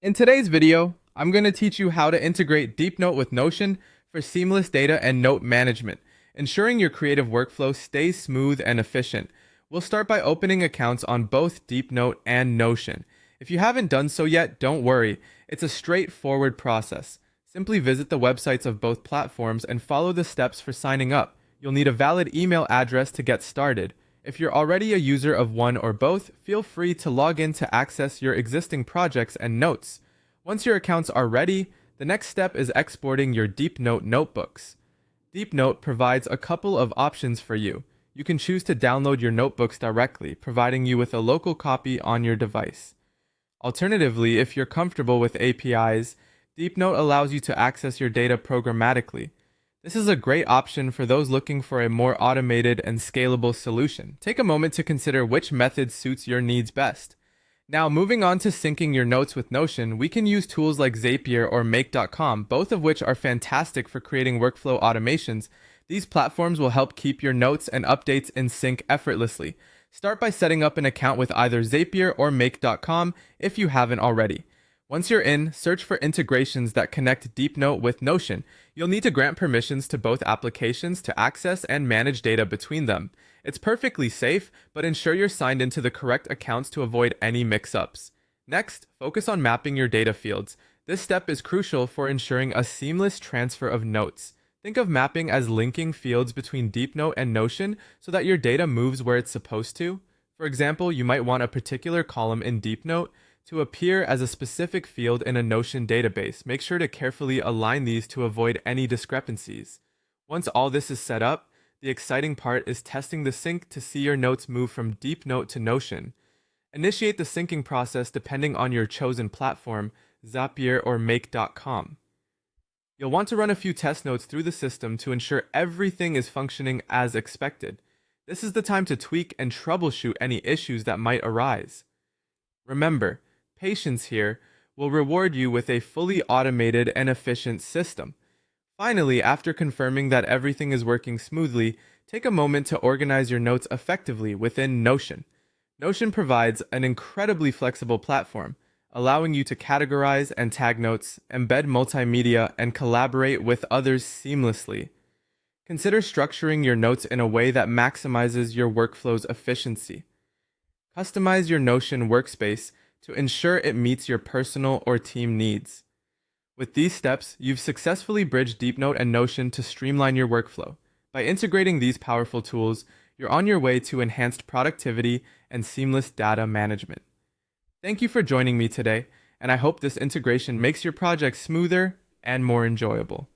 In today's video, I'm going to teach you how to integrate Deepnote with Notion for seamless data and note management, ensuring your creative workflow stays smooth and efficient. We'll start by opening accounts on both Deepnote and Notion. If you haven't done so yet, don't worry. It's a straightforward process. Simply visit the websites of both platforms and follow the steps for signing up. You'll need a valid email address to get started. If you're already a user of one or both, feel free to log in to access your existing projects and notes. Once your accounts are ready, the next step is exporting your Deepnote notebooks. Deepnote provides a couple of options for you. You can choose to download your notebooks directly, providing you with a local copy on your device. Alternatively, if you're comfortable with APIs, Deepnote allows you to access your data programmatically. This is a great option for those looking for a more automated and scalable solution. Take a moment to consider which method suits your needs best. Now, moving on to syncing your notes with Notion, we can use tools like Zapier or Make.com, both of which are fantastic for creating workflow automations. These platforms will help keep your notes and updates in sync effortlessly. Start by setting up an account with either Zapier or Make.com if you haven't already. Once you're in, search for integrations that connect Deepnote with Notion. You'll need to grant permissions to both applications to access and manage data between them. It's perfectly safe, but ensure you're signed into the correct accounts to avoid any mix-ups. Next, focus on mapping your data fields. This step is crucial for ensuring a seamless transfer of notes. Think of mapping as linking fields between Deepnote and Notion so that your data moves where it's supposed to. For example, you might want a particular column in Deepnote to appear as a specific field in a Notion database. Make sure to carefully align these to avoid any discrepancies. Once all this is set up, the exciting part is testing the sync to see your notes move from Deepnote to Notion. Initiate the syncing process depending on your chosen platform, Zapier or Make.com. You'll want to run a few test notes through the system to ensure everything is functioning as expected. This is the time to tweak and troubleshoot any issues that might arise. Remember, patience here will reward you with a fully automated and efficient system. Finally, after confirming that everything is working smoothly, take a moment to organize your notes effectively within Notion. Notion provides an incredibly flexible platform, allowing you to categorize and tag notes, embed multimedia, and collaborate with others seamlessly. Consider structuring your notes in a way that maximizes your workflow's efficiency. Customize your Notion workspace to ensure it meets your personal or team needs. With these steps, you've successfully bridged Deepnote and Notion to streamline your workflow. By integrating these powerful tools, you're on your way to enhanced productivity and seamless data management. Thank you for joining me today, and I hope this integration makes your project smoother and more enjoyable.